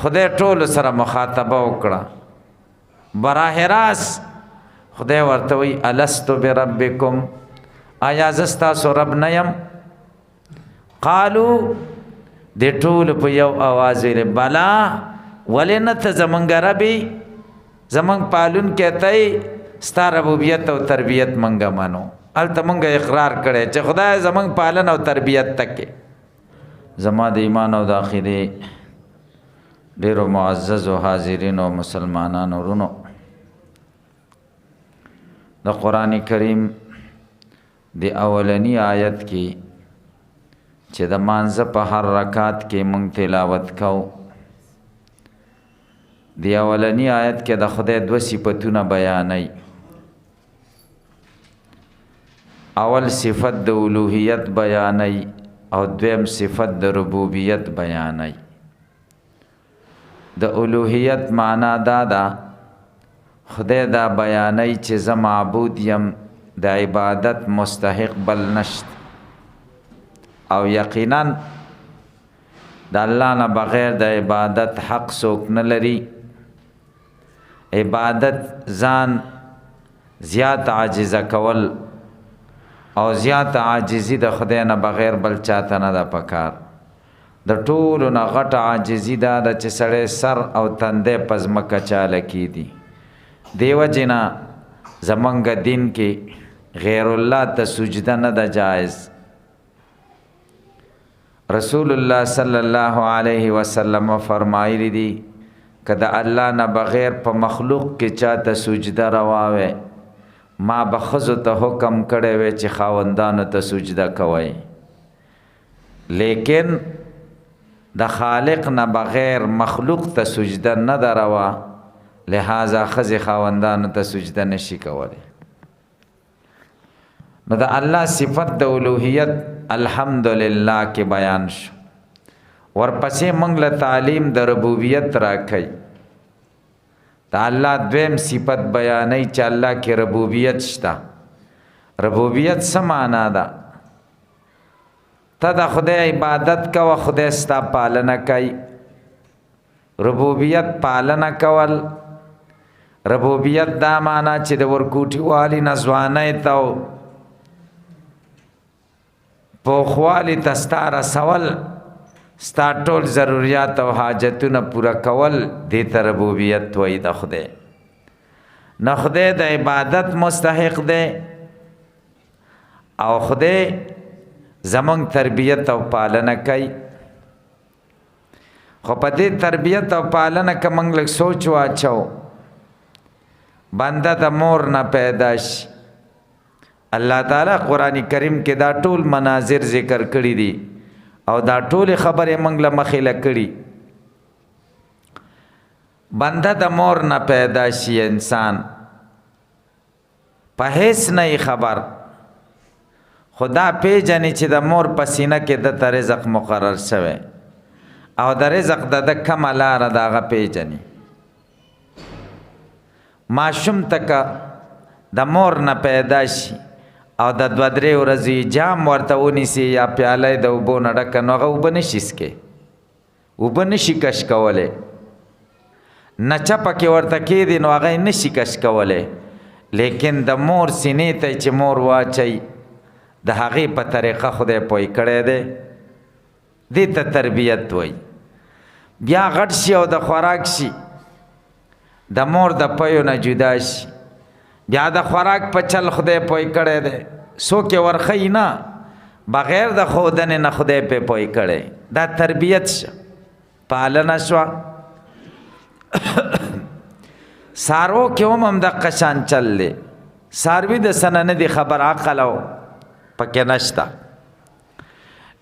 خدای ټول سره مخاطبه وکړه براه راست خدای ورته وی الست بربکم آیا زستا سو رب نیم قالو د ټول په یو आवाज ویل بلا ولنت زمنګ ربي زمنګ پالون کہته ستا ربوبیت او تربیت منګه مانو الته منګه اقرار کړي چې خدای زمنګ پالن او تربیت تک زما د ایمان او د اخیری ډیرو معزز او حاضرین او مسلمانانو ورونو د قران کریم دی اولنی آیت کی چې د مانزه په هر رکعت کې مونږ تلاوت کوو دی اولنی آیت کې د خدای دو صفاتونه بیانای اول صفت د الوهیت بیانای او دویم صفت د ربوبیت بیانای د الوهیت معنا دا ده خدای دا بیانای چې زه معبود یم د عبادت مستحق بل نشت او یقینا د الله نه بغیر د عبادت حق څوک نه لري عبادت ځان زیات عاجزه کول او زیات عاجزی د خدای نه بغیر بل چاته نه ده پکار د ټولو نه غټه عاجزي دا ده چې سړی سر او تندی په ځمکه چاله کیدي دیو جنا زمونږ دین کې غیر الله ته سجده نه ده جایز رسول الله صلی الله علیه وسلم فرمایلی دي که د الله نه بغیر په مخلوق کې چاته سجده رواوي ما به ښځو ته حکم کړی وی چې خاوندانو ته سجده کوئ لیکن د خالق نه بغیر مخلوق ته سجده نه ده روا لہذا ښځې خاوندانو ته سجده نشي کولی نو د الله صفت د الوهیت الحمدلله کې بیان شو ورپسې موږ له تعلیم د ربوبیت راکړي د الله دویم صفت بیانای چې الله کې ربوبیت شته ربوبیت څه معنا ده ته د خدای عبادت کوه خدای ستا پالنه کوي ربوبیت پالنه کول ربوبیت دا معنا چې د ورکوټي والی نزوانه ته پوخوالی تستا رسول ستا ټول ضرورت او حاجتونه پورا کول دې ته ربوبیت وایي د خدای نه خدای د عبادت مستحق دی او خدای زمونږ تربیت او پالنه کوي خو په دې تربیت او پالنه کې موږ لږ سوچ واچو بنده د مور نه پیدا شي الله تعالی قرآن کریم کې دا ټول مناظر ذکر کړي دي او دا ټول خبرې موږ له مخې له کړي بنده د مور نه پیدا شي انسان په هیڅ نه خبر خدا پیژني چې د مور په سینه کې د رزق مقرر شوی او د رزق د کومه لاره د هغه پیژني ماشوم تک د مور نه پیدا شي او د دوه درې ورځې جام ورته ونیسي یا پیاله د اوبو نه ډکه نو هغه اوبه نشي څښلی اوبه نشي کش کولی نچه پکې ورته کېدي نو هغه یې نشي کش کولی لیکن د مور سینې ته چې مور واچوي د هغې په طریقه خدای پوی کړی دی دې ته تربیت وایي بیا غټ شي او د خوراک شي د مور د پیو نه جدا شي بیا د خوراک په چل خدای پوی کړی دی څوک یې ورښیي نه بغیر د ښودنې نه خدای پې پوی کړی دا تربیت شه پالنه شوه سارو کې هم همدغه شان چل دی ساروي د څه نه دی خبر عقل او پکې نشته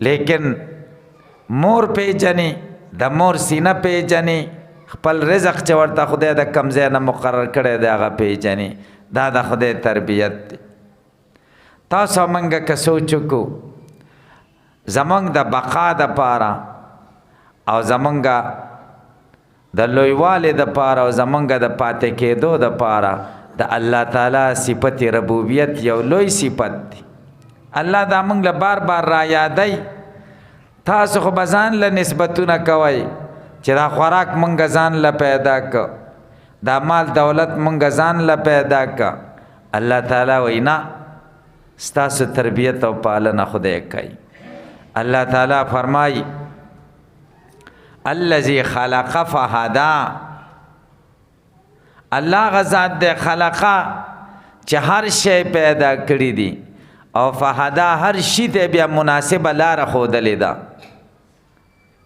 لیکن مور پیژني د مور سینه پیژني خپل رزق چې ورته خدای د کم ځای نه مقرر کړی دی هغه پیژني دا د خدای تربیت دی تاسو موږ که سوچ وکړو زموږ د بقا دپاره او زموږ د لویوالي دپاره او زموږ د پاتې کېدو دپاره د الله تعالی صفت ربوبیت یو لوی صفت دی الله دا موږ له بار بار را یادوي تاسو خو به ځان له نسبتونه کوئ چې دا خوراک مونږ ځان له پیدا ک، دا مال دولت مونږ ځان له پیدا ک. الله تعالی وینا ستاسو تربیت او پالنه خدای کوي. الله تعالی فرمای الذی خلق فهدا، الله غزاد دے خلقا چې هر شی پیدا کړی دی او فهدا هر شی ته بیا مناسب لار خودلې ده.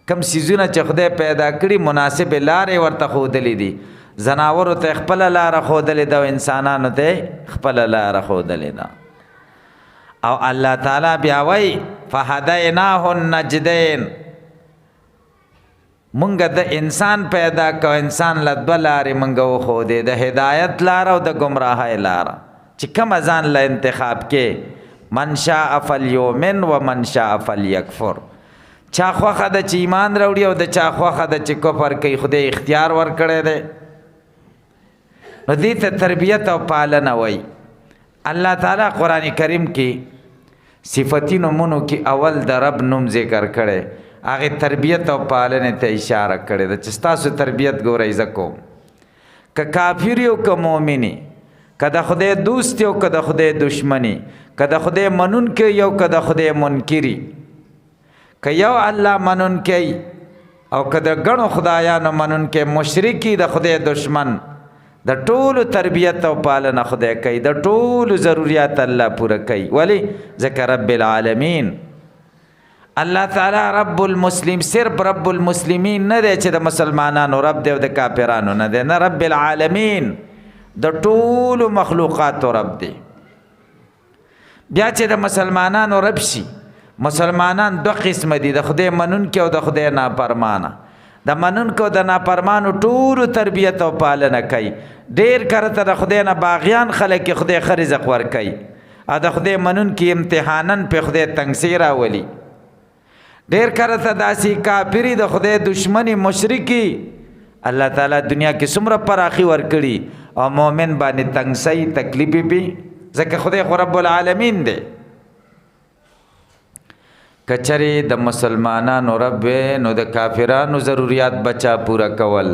کم سیزونه چې خدای پیدا کړی مناسب لارې ورته خودلې دي. زناورو ته خپل لار خودلې ده او انسانانو ته خپل لار خودلې ده. او الله تعالی بیا وای فهدیناه النجدین، مونږ د انسان پیدا کو، انسان له دوه لارې مونږ وښودې، د هدایت لار او د ګمراهۍ لار. چې کومه ځان له انتخاب کې من شاء فلیؤمن و من شاء فلیکفر، چا خوښه ده چې ایمان راوړي او د چا خوښه ده چې کفر کوي. خدای اختیار ورکړی دی. نو دې ته تربیت او پالنه وایي. الله تعالی قرآن کریم کې صفتی نومونو کې اول د رب نوم ذکر کړی، هغه تربیت او پالنې ته اشاره کړې ده چې ستاسو تربیت ګورئ زه کوم. که کافر یو که مؤمنی، که د خدای دوست یو که د خدای دشمنی، که د خدای منونکی یو که د خدای منکری، که یو الله منونکی او که د ګڼو خدایانو منونکی، مشرکی د خدای دشمن، د ټولو تربیت او پالنه خدای کوي، د ټولو ضرورت الله پوره کوي. ولی ځکه رب العالمین الله تعالی رب المسلم، صرف رب المسلمین نه دی چې د مسلمانانو رب دی او د کافرانو نه دی، نه، رب العالمین د ټولو مخلوقاتو رب دی. بیا چې د مسلمانانو رب شي، مسلمانان دو قسم دي، د خدای منونکي او د خدای نافرمانه. د منونکو او د نافرمانو ټولو تربیت او پالنه کوي. ډېر کرته د خدای نه باغیان خلک خدای ښه رزق ورکوي، او د خدای منونکي امتحانن په خدای تنګسي راولي. ډېر کرته داسې کافری د خدای دشمنی مشرکی الله تعالی دنیا کې څومره پراخي ورکړي او مؤمن باندې تنګسي تکلیفي پی، ځکه خدای خو رب العالمین دی. کچری د مسلمانانو رب نو د کافرانو ضرورت بچا پورا کول،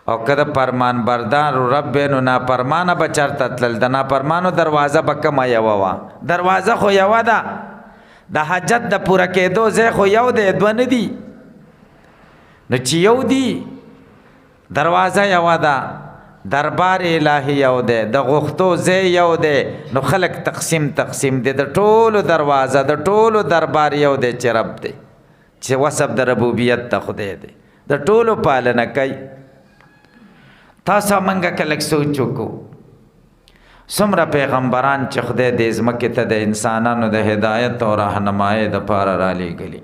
او کده فرمان بردار رب نو نافرمانه بچرته تلل. د نافرمانو دروازه به کومه یوه وه؟ دروازه خو یوه ده، د حاجت د پوره کېدو ځای خو یو دی، دوه نه دي. نو چې یو دی دروازه یوه ده، دربار الهی یو دی، د غوښتو ځای یو دی، نو خلق تقسیم دی. د ټولو دروازه د ټولو دربار یو دی چې رب دی، چې وصف د ربوبیت ته خدای دی، د ټولو پالنه کوي. تاسو منګه کلک سوچ وکړو څومره پیغمبران چې خدای دې ځمکې ته د انسانانو د هدایت او راهنمایۍ دپاره رالیږلي.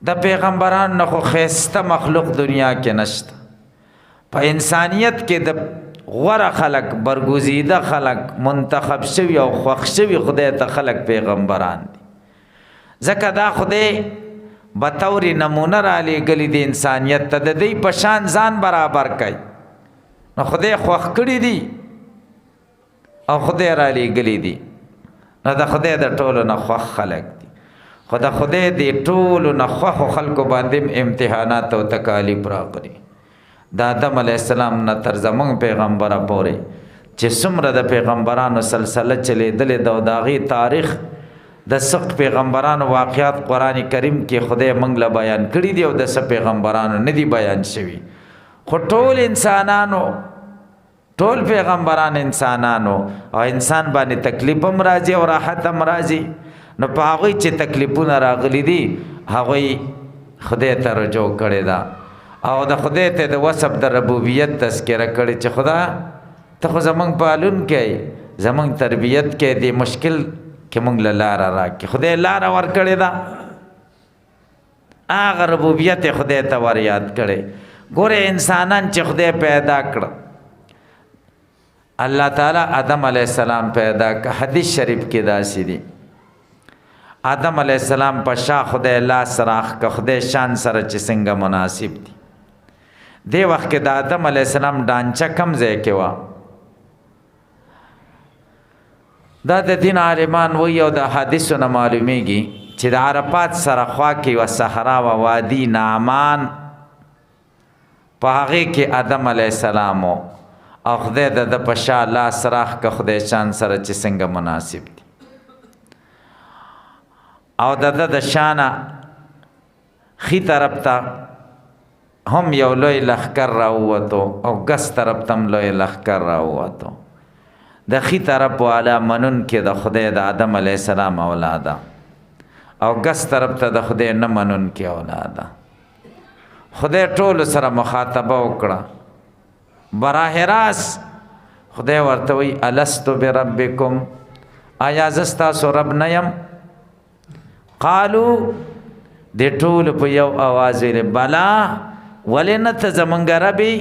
د پیغمبران نه خو ښایسته مخلوق دنیا کې نشته. په انسانیت کې د غوره خلق، برگزیده خلق، منتخب شوی او خوښ شوي خدای ته خلق پیغمبران دي. ځکه دا خدای بطور نمونه رالیږلي د انسانیت ته، د دوی په شان ځان برابر کوي. نو خدای خوښ کړي دي او خدای رالیږلي دي. نو د خدای د ټولو نه خوښ خلق دي. خو د خدای د ټولو نه خوښو خلکو باندې امتحانات او تکالیف راغلي. د آدم علیه السلام نه تر زمونږ پیغمبره پورې چې څومره د پیغمبرانو سلسله چلیدلې ده او د هغې تاریخ د څه پیغمبرانو واقعات قرآن کریم کې خدای موږ له بیان کړي دي او د څه پیغمبرانو نه دي بیان شوي. خو ټول انسانانو، ټول پیغمبران انسانانو، او انسان باندې تکلیف هم راځي او راحت هم راځي. نو په هغوی چې تکلیفونه راغلي دي هغوی خدای ته رجوع کړې ده او د خدای ته د وصف د ربوبیت تذکره کړې چې خدا ته خو زمونږ پالونکی، زمونږ تربیت کې د مشکل کې مونږ له لاره راکړې. خدای لاره ورکړې ده، هغه ربوبیت خدای ته ور یاد کړې. ګوره انسانان چې خدای پیدا کړ، الله تعالی آدم علیه السلام پیدا کړ. حدیث شریف کې داسې دي آدم علیه السلام په شا خدای لاس راخ که خدای شان سره چې څنګه مناسب دي. دی وخت کې د آدم علیه السلام ډانچه کم ځای کې وه. دا د دین عالمان وایي او د حدیثو نه معلومیږي چې د عرفات سره خوا کې یوه صحرا وه، وادي نعمان په هغې کې آدم علیه السلام او خدای د په شا لاس راخ که خدای شان سره چې څنګه مناسب دي او د شانه خی طرف ته هم یو لوی لښکر راووتو او ګس طرف ته هم لوی لښکر راووتو د خی طرف والا منونکې د خدای د آدم علیه السلام اولاده او ګس طرف ته د خدای نه منونکې اولاده خدای ټولو سره مخاطبه وکړه براه راست خدای ورته وی الستو بربکم آیا زه ستاسو رب نه یم قالو د ټولو په یو اواز ویل بلا ولې نه ته زمونږ رب یې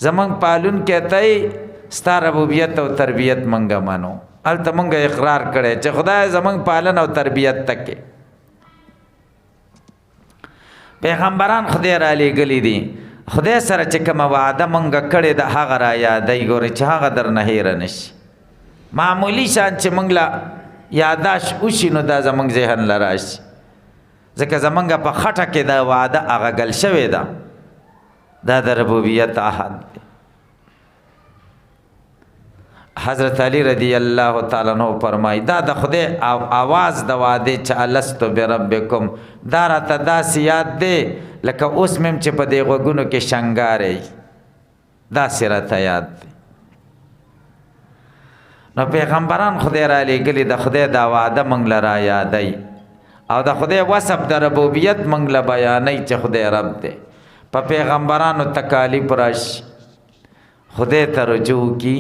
زمونږ پالونکی ته یې ستا ربوبیت او تربیت مونږ منو هلته مونږ اقرار کړی چې خدای زمونږ پالن او تربیت تکې پیغمبران خدای را لیږلي دي خدای سره چې کومه وعده مونږ کړې ده هغه را یادوي ګورې چې هغه در نه هیره نشي معمولی شان چې مونږ له یاداشت وشي نو دا زمونږ ذهن له راشي ځکه زمونږ په خټه کې دا وعده هغه ګل شوې ده دا د ربوبیت عهد دی حضرت علی رضی الله تعالی عنہ فرمایي دا د خدای आवाज د وعده چې الستو بربکم دا راته داسې یاد دی لکه اوس مم چې په دې غوږونو کې شنګارې داسې راته یاد دی نو پیغمبران خدای را لیږلي د خدای دا وعده موږ له را یادوي او د خدای وصف د ربوبیت موږ له بیانوي چې خدای رب دی په پیغمبرانو تکالیف راشي خدای ته رجوع کی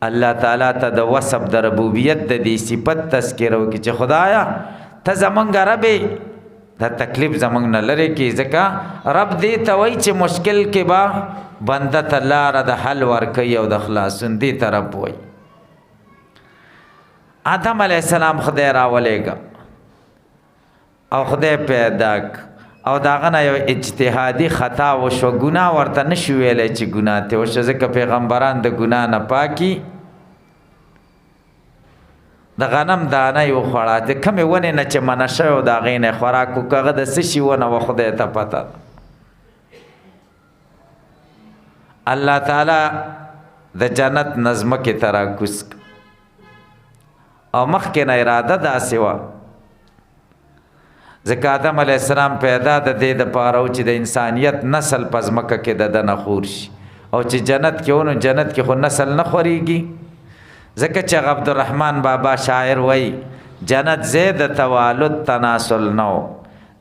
الله تعالی ته د وصف د ربوبیت د دې صفت تذکره وکړي چې خدایا ته زمونږ رب یې دا تکلیف زمونږ نه لرې کړي ځکه رب دې ته وایي چې مشکل کې به بنده ته لاره د حل ورکوي او د خلاصون دې ته رب وایي آدم علیه السلام خدای راولېږه او خدای پیدا او داغه نه یو اجتهادي خطا وشو ګناه ورته نشو ویلی چې ګناه ته وشو ځکه پیغمبران د ګناه نه پاکي د غنم دانه یې وخوړه د کمې ونې نه چې منع شوی و د هغې نه یې خوراک وکړه هغه د څه شي ونه وه خدای ته پته الله تعالی د جنت نه ځمکې ته راکوز او مخکې نه اراده داسې وه ځکه آدم علیه السلام پیدا د دې دپاره و چې د انسانیت نسل په ځمکه کې د ده نه خور شي او چې جنت کې و نو جنت کې خو نسل نه خورېږي ځکه چې عبدالرحمن بابا شاعر وایي جنت ځای د توالد تناسل نه و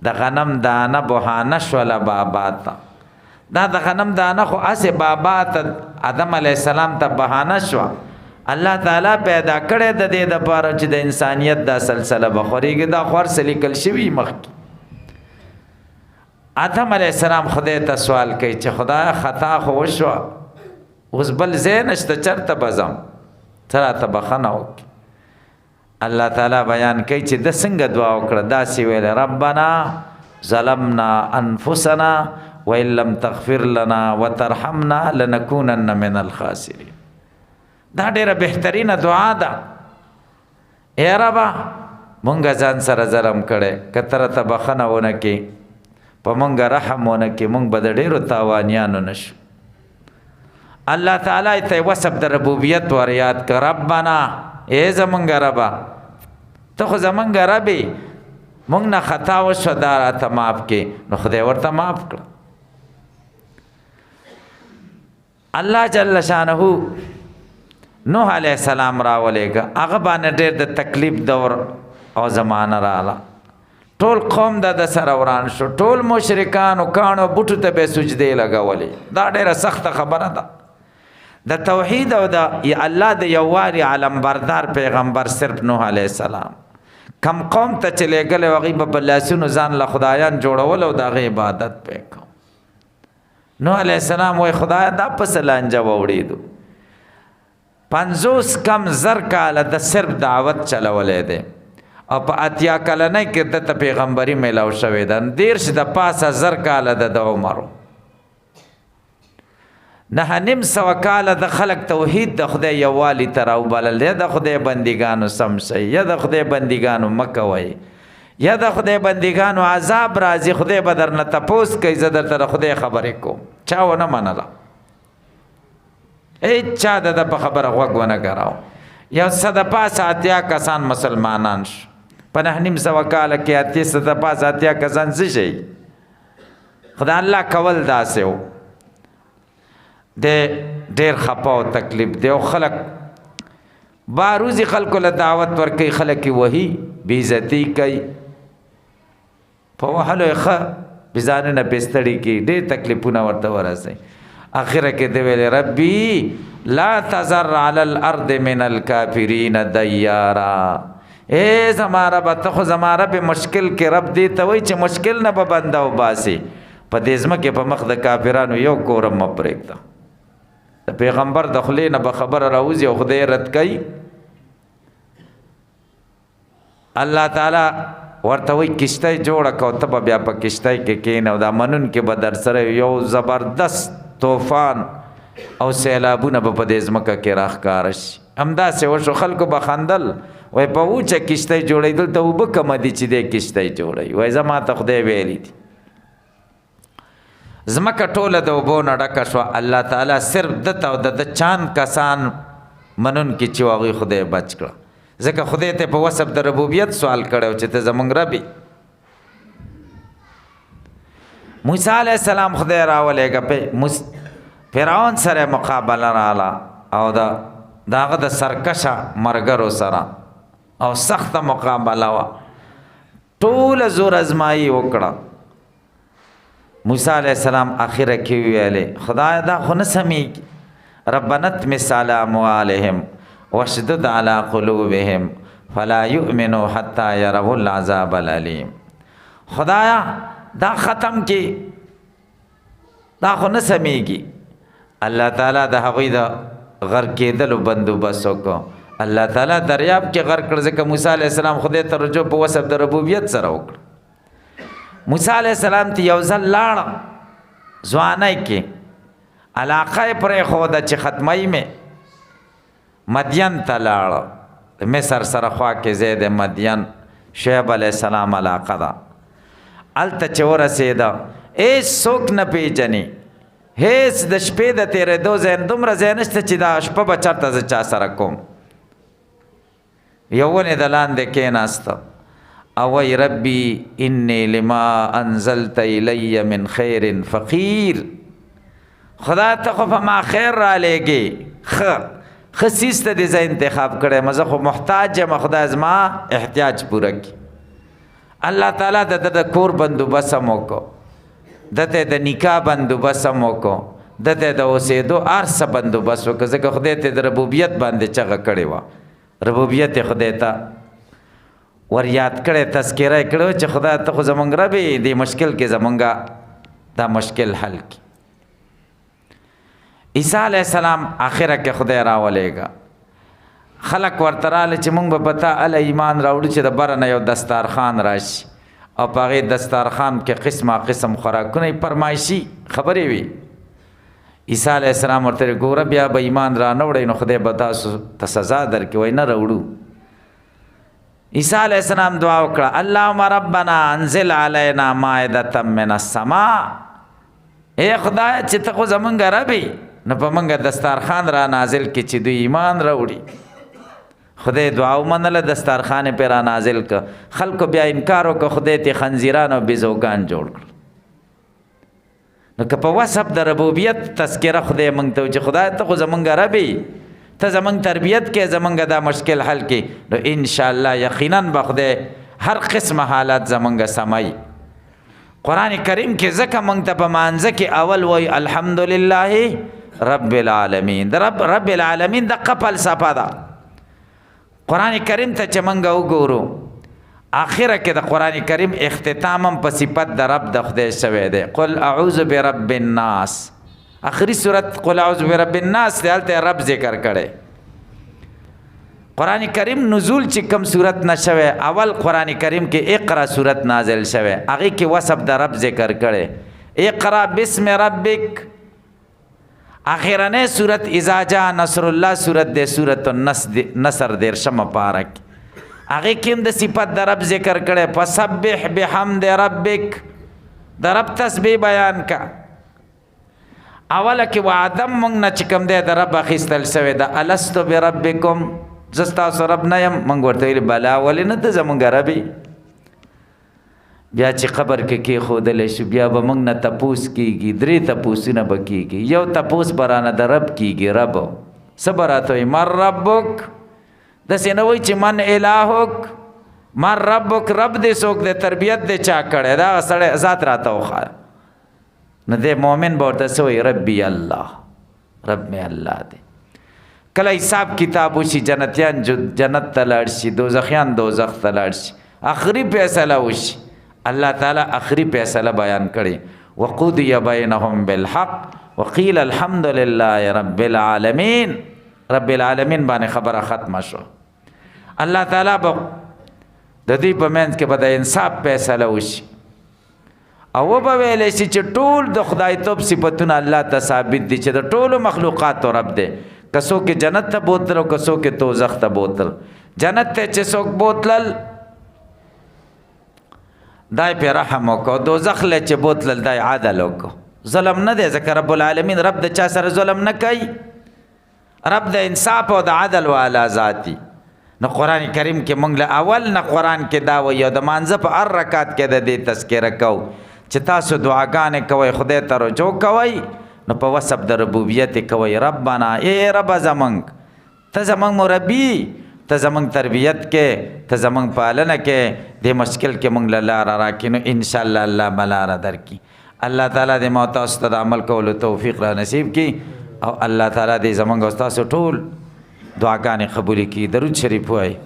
د غنم دانه بهانه شوله بابا ته دا د غنم دانه خو هسې بابا ته آدم علیه السلام ته بهانه شوه الله تعالی پیدا کړی د دې دپاره چې د انسانیت دا سلسله به خورېږي دا خو هر څه لیکل شوي مخکې آدم علیه السلام خدای ته سوال کوي چې خدایه خطا خو وشوه اوس بل ځای نشته چېرته به ځم څه راته بخښنه وکړي الله تعالی بیان کوي چې ده څنګه دعا وکړه داسې ویل ربنا ظلمنا انفسنا وان لم تغفر لنا وترحمنا لنکونن من الخاسرین دا ډیره بهترینه دعا ده ای ربا مونږ ځان سره ظلم کړی که ته راته بخښنه ونه کړې په مونږ رحم ونه کړې مونږ به د ډیرو تاوانیانو نه شو الله تعالی ته وصف د ربوبیت ور یاد کړه ربنا ای زمونږ ربا ته خو زمونږ رب یې مونږ نه خطا وشوه دا راته معاف کړې نو خدای ورته معاف کړه الله جل شانه نوح علیه السلام راولېږه هغه باندې ډېر د تکلیف دور او زمانه راغله ټول قوم د سره وران شو ټول مشرکانو کاڼو بوټو ته به سجدې لګولې دا ډېره سخته خبره ده د توحید او د الله د یووالي علمبردار پیغمبر صرف نوح علیه السلام کم قوم ته چې لېږلی و هغوی به په لاسونو ځان له خدایان جوړول او د هغې عبادت به یې کوو نوح علیه السلام وایي خدایه دا پسې لانجه ووړېدو 50 کم زر کاله د صرف دعوت چلولی دی او په 80 کلنۍ کې دته پیغمبري میلاو شوې ده 10 د پاسه زر کاله د عمر 9.5 کاله د خلق توحید د خدای یووالي ته راوبلل یا د خدای بندګانو سم شئ یا د خدای بندګانو مه کوئ یا د خدای بندګانو عذاب راځي خدای به درنه تپوس کوي زه درته د خدای خبرې کوم چا ونه منله هیچا د په خبره غوږ ونه کراو یو څه د پاسه اتیا کسان مسلمانان شو په 9.5 کاله کې اتیا څه د پاسه اتیا کسان څه شي خدای الله کول داسې و د ډېر خپه او تکلیف دی او خلک باروزي خلکو له دعوت ورکوي خلک یې وهي بېعزتي کوي په وهلو یې ښه بېځانونه پېستړي کړي ډېر تکلیفونه ورته ورسوي اخره کې دی ویلې ربي لا تذر على الارض من الكافرين ديارا اے زما رب ته خو زما رب مشکل کې رب دی ته وایي چې مشکل نه به بنده وباسي په دې ځمکې په مخ د کافرانو یو کورم مه پرېږده د پیغمبر د خولې نه به خبره راوځي او خدای رد کوي الله تعالی ورته وایي کشتی جوړه کړه او ته به بیا په کشتی کې کښېنه او دا منونکي به در سره یو زبردست طوفان او سیلابونه به په دې ځمکه کې راښکاره شي همداسې وشو خلکو به خندل وایي په اوچه کشتی جوړوي دلته اوبه کمه دي چې دی کشتی جوړوي وایي زما ته خدای ویلي دي ځمکه ټوله د اوبو نه ډکه شوه الله تعالی صرف دته او د چاند کسان منونکي چې و هغوی خدای بچ کړه ځکه خدای ته په وصف د ربوبیت سوال کړی چې ته زمونږ ربي موسی علیه السلام خدای راولېږه فرعون سره مقابله راله او د هغه د سرکشه ملګرو سره او سخته مقابله وه ټوله زور ازمایي وکړه موسی علیه السلام اخره کې ویلې خدای دا خو نه سمیږي ربنا اطمس على اموالهم واشدد على قلوبهم فلا يؤمنوا حتى يروا العذاب الأليم خدایا دا ختم کې دا خو نه سمیږي الله تعالی د هغوی د غرق کېدلو بندوبست وکړو الله تعالی دریاب کې غرق کړ ځکه موسی علیه السلام خدای ته رجوع په وصف د ربوبیت سره وکړه موسی علیه السلام ته یو ځل لاړه ځوانۍ کې علاقه یې پرېښوده چې ختموي مې مدین ته لاړه د مصر سره خوا کې ځای د مدین شعیب علیه السلام علاقه ده هلته چې ورسېده هېڅ څوک نه پېژني هېڅ د شپې د تېرېدو ځای دومره ځای نشته چې دا شپه به چېرته زه چا سره کوم یو ونې د لاندې کېناسته او وایي ربي انی لما انزلت الی من خیر فقیر خدا ته خو په ما خیر رالیږې ښه څیز ته دې زه انتخاب کړی یم زه خو محتاج یم خدای زما احتیاج پوره کړي الله تعالی د ده د کور بندوبست هم وکړو دته د نکاح بندوبست هم وکړو دته د اوسېدو هر څه بندوبست وکړو ځکه خدای ته د ربوبیت باندې چغه کړې وه ربوبیت یې خدای ته ور یاد کړی تذکره یې کړی چې خدای ته خو زمونږ رب یې دې مشکل کې زمونږه دا مشکل حل کړي عیسی علیه السلام آخره کې خدای راولېږه خلک ورته راغله چې مونږ به په تا هله ایمان راوړو چې د بره نه یو دستارخان راشي او په هغې دستارخان کې قسمه قسم خوراکونه یې فرمایشي خبرې وي عیسی علیه السلام ورته ګوره بیا به ایمان را نه وړئ نو خدای به تاسو ته سزا درکړي وایي نه راوړو عیسی علیه السلام دعا وکړه اللهم ربنا انزل علینا مائدة من السماء ای خدای چې ته خو زمونږ رب یې نو په موږ دستارخان را نازل کړي چې دوی ایمان راوړي خدای دعا ومنله دستارخان یې پرې را نازل کړه خلکو بیا انکار وکړه خدای ته خنزیران او بیزوګان جوړ کړل نو که په وصف د ربوبیت تذکره خدای موږ ته چې خدای ته خو زمونږ رب یې ته زمونږ تربیت کې زمونږ دا مشکل حل کې نو انشاءالله یقینا به خدای هر قسم حالات زمونږ سموي قرآن کریم کې ځکه موږ ته په مانځه کې اول وایي الحمدلله رب العالمین د رب العالمین دقه فلسفه ده قرآن کریم ته چې موږ وګورو آخره کې د قرآن کریم اختتام هم په صفت د رب د خدای شوی دی قل اعوذ برب الناس آخری صورت قل اعوذ برب الناس دی هلته رب ذکر کړی قرآن کریم نزول چې کم صورت نه شوی اول قرآن کریم کې اقرا صورت نازل شوی هغې کې وصف د رب ذکر کړی اقرا بسم ربک آخرنه صورت اذا جاء نصر الله صورت د صورت النصر دیرشمه پاره کې هغې کې هم د صفت د رب ذکر کړی فسبح بحمد ربک د رب تسبیح بیان کا اوله کې وعده مونږ نه چې کوم دی د رب اخیستل سوی ده الستو بربکم زه ستاسو رب نه یم مونږ ورته ویلي بلا ولې نه ته زمونږ رب یې بیا چې قبر کې کېښودلی شو بیا به مونږ نه تپوس کېږي 3 تپوسونه به کېږي یو تپوس به رانه د رب کېږي رب څه به راته وایي من ربک داسې نه وایي چې من الهک من ربک رب دې څوک دی تربیت دې چا کړی دا سړی ذات راته وښایه نو دې مؤمن به ورته څه وایي ربي الله رب مې الله دی کله حساب کتاب وشي جنتیان جنت ته لاړ شي دوزخیان دوزخ ته لاړ شي آخري فیصله وشي الله تعالی آخري فیصله بیان کړي وقضي بینهم بالحق وقیل الحمد لله رب العالمین رب العالمین باندې خبره ختمه شو الله تعالی به د دې په منځ کې به د انصاف فیصله وشي او به ویلی شي چې ټول د خدای توب صفتونه الله ته ثابت دي چې د ټولو مخلوقاتو رب دی که څوک جنت ته بوتل او که څوک دوزخ ته بوتل جنت ته چې څوک بوتلل دای پې رحم وکړو دوزخ له چې بوتلل دای عدل وکړو ظلم نه دی ځکه رب العالمین رب د چا سره ظلم نه کوي رب د انصاف او د عدل والا ذاتي نو قرآن کریم کې مونږ له اول نه قرآن کې دا وایي او د مانځه په هر رکعت کې د دې تذکره کوو چې تاسو دعاګانې کوئ خدای ته رجوع کوئ نو په وصف د ربوبیت کوئ ربنا ای رب زمونږ ته زمونږ مربي ته زمونږ تربیت کې ته زمونږ پالنه کې دې مشکل کې مونږ له لاره راکړي نو انشاءالله الله به لاره درکړي الله تعالی دې ما تاسو ته د عمل کولو توفیق را نصیب کړي او الله تعالی دې زمونږ او ستاسو ټول دعاګانې قبول کړي درود شریف وایي